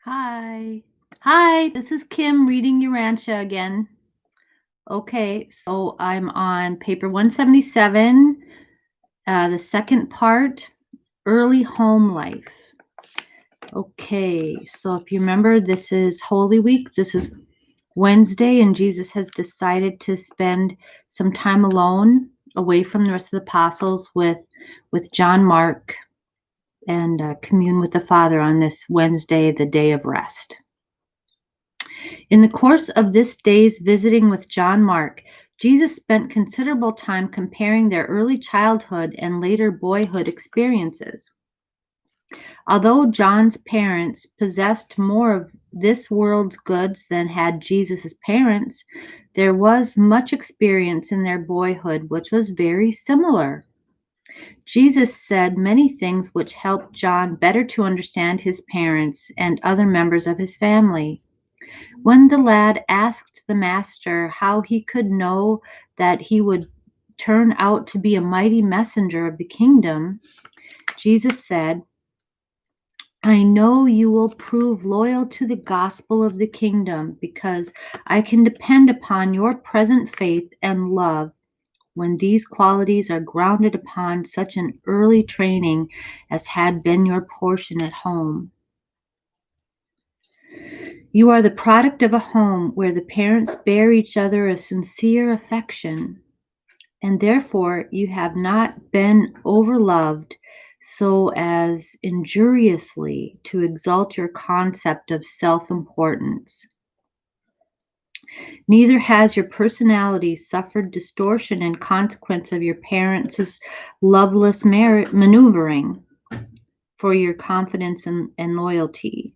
Hi. Hi, this is Kim reading Urantia again. Okay, so I'm on paper 177, the second part, early home life. Okay, so if you remember, this is Holy Week. This is Wednesday, and Jesus has decided to spend some time alone, away from the rest of the apostles, with John Mark, and commune with the Father on this Wednesday, the day of rest. In the course of this day's visiting with John Mark, Jesus spent considerable time comparing their early childhood and later boyhood experiences. Although John's parents possessed more of this world's goods than had Jesus' parents, there was much experience in their boyhood which was very similar. Jesus said many things which helped John better to understand his parents and other members of his family. When the lad asked the master how he could know that he would turn out to be a mighty messenger of the kingdom, Jesus said, "I know you will prove loyal to the gospel of the kingdom because I can depend upon your present faith and love when these qualities are grounded upon such an early training as had been your portion at home. You are the product of a home where the parents bear each other a sincere affection, and therefore you have not been overloved so as injuriously to exalt your concept of self-importance. Neither has your personality suffered distortion in consequence of your parents' loveless maneuvering for your confidence and loyalty.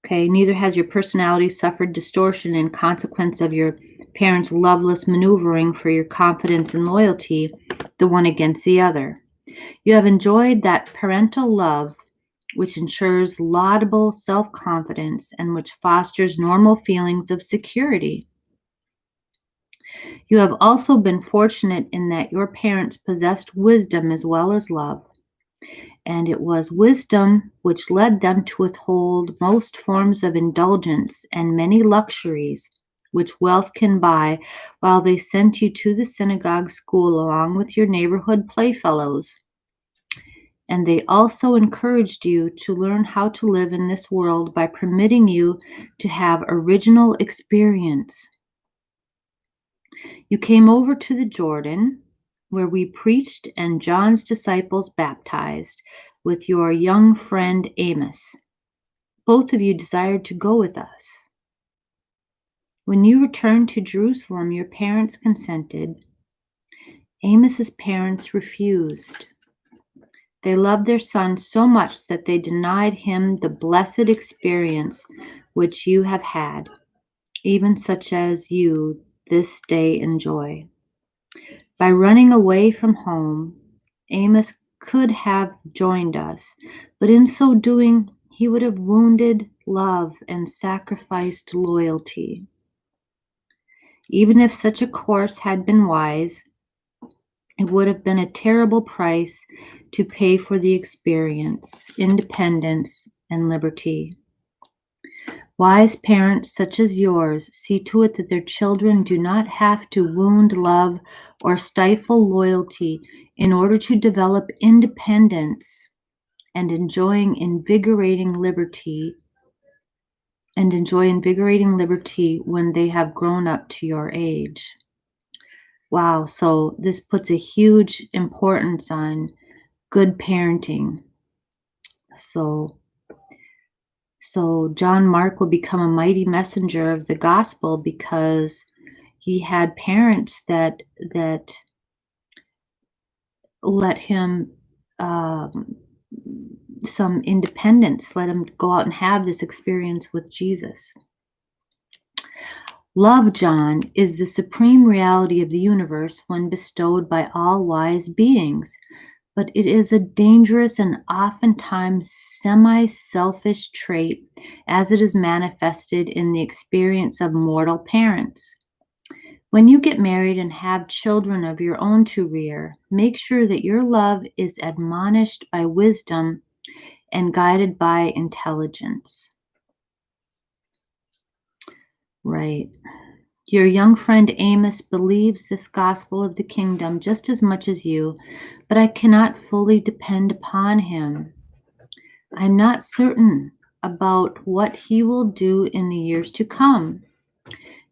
Okay, neither has your personality suffered distortion in consequence of your parents' loveless maneuvering for your confidence and loyalty, the one against the other. You have enjoyed that parental love which ensures laudable self-confidence and which fosters normal feelings of security. You have also been fortunate in that your parents possessed wisdom as well as love. And it was wisdom which led them to withhold most forms of indulgence and many luxuries which wealth can buy, while they sent you to the synagogue school along with your neighborhood playfellows. And they also encouraged you to learn how to live in this world by permitting you to have original experience. You came over to the Jordan, where we preached and John's disciples baptized, with your young friend Amos. Both of you desired to go with us. When you returned to Jerusalem, your parents consented. Amos's parents refused. They loved their son so much that they denied him the blessed experience which you have had, even such as you this day enjoy. By running away from home, Amos could have joined us, but in so doing, he would have wounded love and sacrificed loyalty. Even if such a course had been wise, it would have been a terrible price to pay for the experience, independence, and liberty. Wise parents such as yours see to it that their children do not have to wound love or stifle loyalty in order to develop independence and enjoy invigorating liberty when they have grown up to your age. Wow, so this puts a huge importance on good parenting. So John Mark will become a mighty messenger of the gospel because he had parents that let him some independence, let him go out and have this experience with Jesus. Love, John, is the supreme reality of the universe when bestowed by all wise beings, but it is a dangerous and oftentimes semi-selfish trait as it is manifested in the experience of mortal parents. When you get married and have children of your own to rear, make sure that your love is admonished by wisdom and guided by intelligence. Right. Your young friend Amos believes this gospel of the kingdom just as much as you, but I cannot fully depend upon him. I'm not certain about what he will do in the years to come.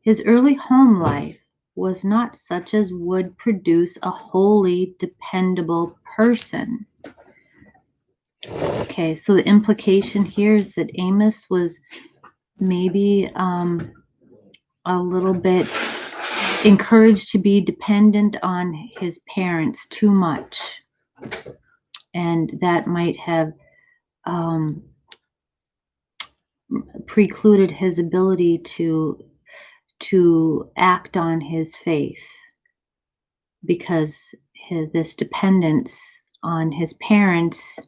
His early home life was not such as would produce a wholly dependable person. Okay, so the implication here is that Amos was maybe a little bit encouraged to be dependent on his parents too much, and that might have precluded his ability to act on his faith, because this dependence on his parents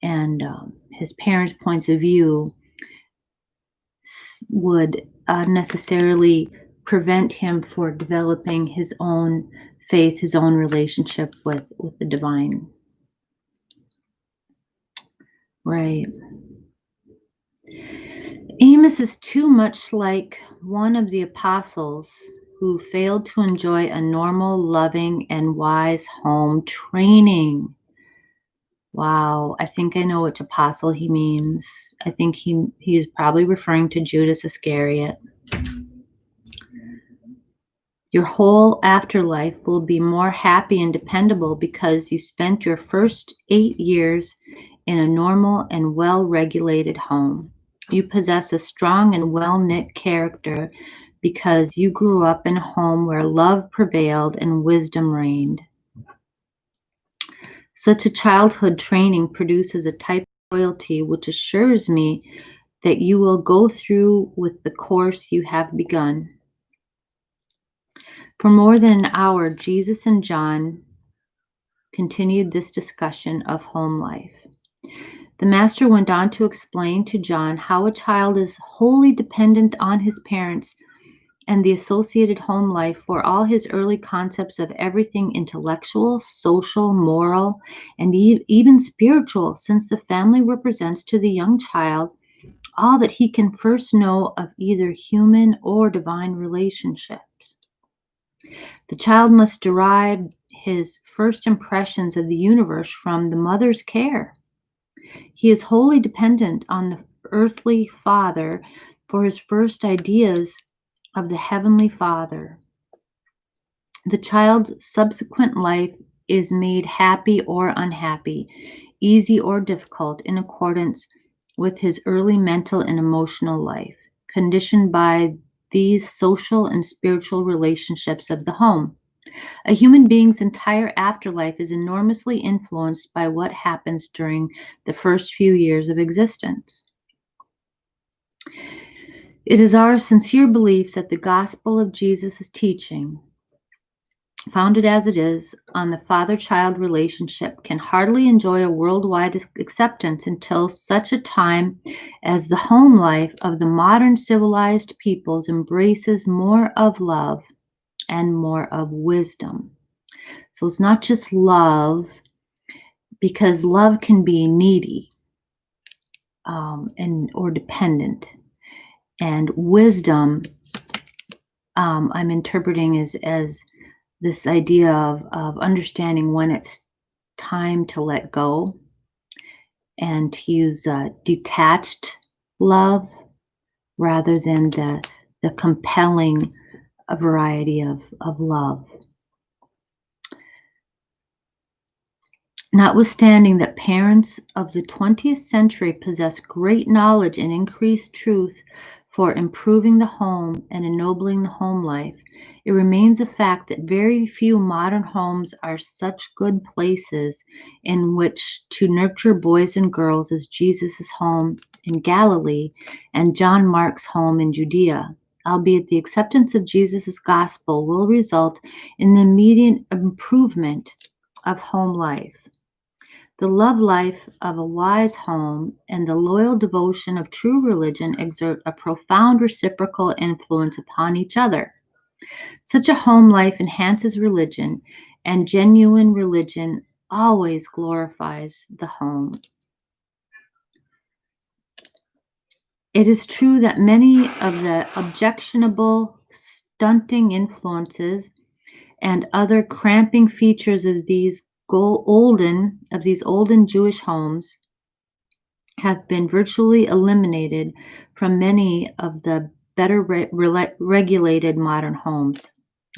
and his parents' points of view would necessarily prevent him for developing his own faith, his own relationship with the divine. Right. Amos is too much like one of the apostles who failed to enjoy a normal, loving, and wise home training. Wow, I think I know which apostle he means. I think he is probably referring to Judas Iscariot. Your whole afterlife will be more happy and dependable because you spent your first 8 years in a normal and well-regulated home. You possess a strong and well-knit character because you grew up in a home where love prevailed and wisdom reigned. Such a childhood training produces a type of loyalty which assures me that you will go through with the course you have begun. For more than an hour, Jesus and John continued this discussion of home life. The Master went on to explain to John how a child is wholly dependent on his parents and the associated home life for all his early concepts of everything intellectual, social, moral, and even spiritual, since the family represents to the young child all that he can first know of either human or divine relationships. The child must derive his first impressions of the universe from the mother's care. He is wholly dependent on the earthly father for his first ideas of the heavenly Father. The child's subsequent life is made happy or unhappy, easy or difficult, in accordance with his early mental and emotional life, conditioned by these social and spiritual relationships of the home. A human being's entire afterlife is enormously influenced by what happens during the first few years of existence. It is our sincere belief that the gospel of Jesus' teaching, founded as it is on the father-child relationship, can hardly enjoy a worldwide acceptance until such a time as the home life of the modern civilized peoples embraces more of love and more of wisdom. So it's not just love, because love can be needy or dependent. And wisdom, I'm interpreting as this idea of understanding when it's time to let go and to use detached love rather than the compelling variety of love. Notwithstanding that parents of the 20th century possess great knowledge and increased truth for improving the home and ennobling the home life, it remains a fact that very few modern homes are such good places in which to nurture boys and girls as Jesus' home in Galilee and John Mark's home in Judea, albeit the acceptance of Jesus' gospel will result in the immediate improvement of home life. The love life of a wise home and the loyal devotion of true religion exert a profound reciprocal influence upon each other. Such a home life enhances religion, and genuine religion always glorifies the home. It is true that many of the objectionable, stunting influences and other cramping features of these olden Jewish homes have been virtually eliminated from many of the better regulated modern homes.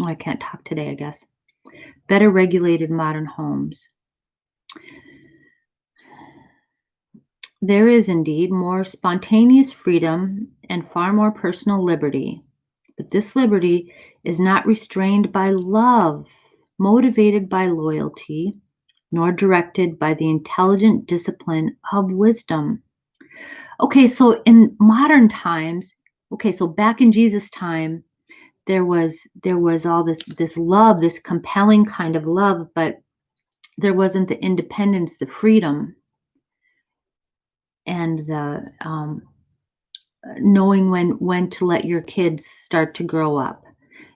Oh, I can't talk today, I guess. Better regulated modern homes. There is indeed more spontaneous freedom and far more personal liberty, but this liberty is not restrained by love, motivated by loyalty, nor directed by the intelligent discipline of wisdom. Okay, so in modern times, so back in Jesus' time, there was all this love, this compelling kind of love, but there wasn't the independence, the freedom, and the knowing when to let your kids start to grow up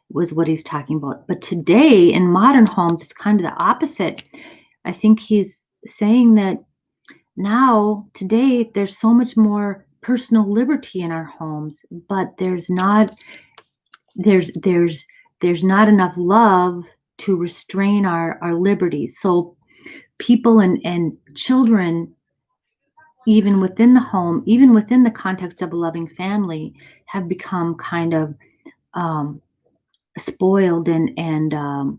was what he's talking about. But today in modern homes, it's kind of the opposite. I think he's saying that now today there's so much more personal liberty in our homes, but there's not enough love to restrain our liberties. So people and children, even within the home, even within the context of a loving family, have become kind of spoiled and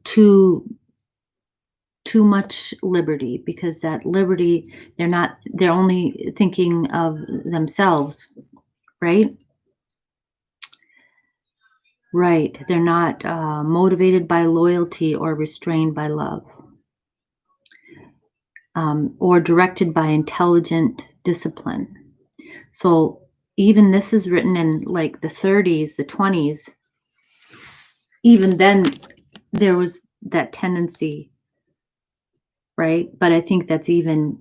too much liberty, because that liberty, they're only thinking of themselves, right? Right. They're not motivated by loyalty or restrained by love, or directed by intelligent discipline. So even this is written in like the 30s, the 20s. Even then, there was that tendency, right? But I think that's even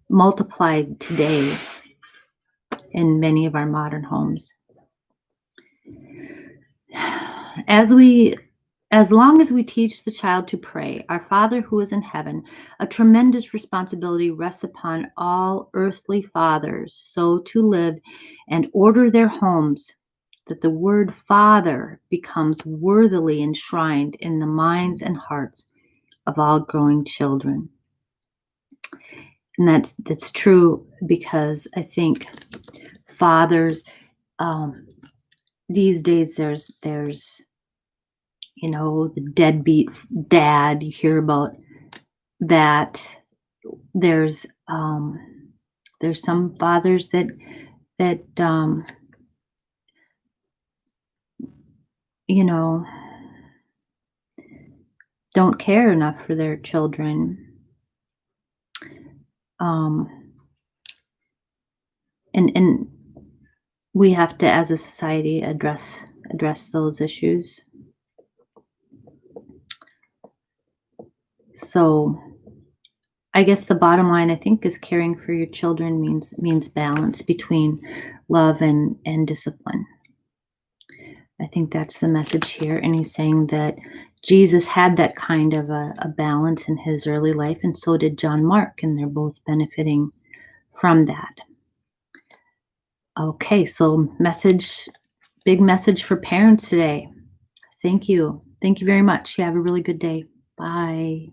multiplied today in many of our modern homes. As long as we teach the child to pray, "Our Father who is in heaven," a tremendous responsibility rests upon all earthly fathers so to live and order their homes that the word Father becomes worthily enshrined in the minds and hearts of all growing children. And that's true, because I think fathers, these days there's the deadbeat dad. You hear about that. There's some fathers that don't care enough for their children. And we have to, as a society, address those issues. So I guess the bottom line, I think, is caring for your children means balance between love and discipline. I think that's the message here. And he's saying that Jesus had that kind of a balance in his early life, and so did John Mark, and they're both benefiting from that. Okay, so big message for parents today. Thank you. Thank you very much. You have a really good day. Bye.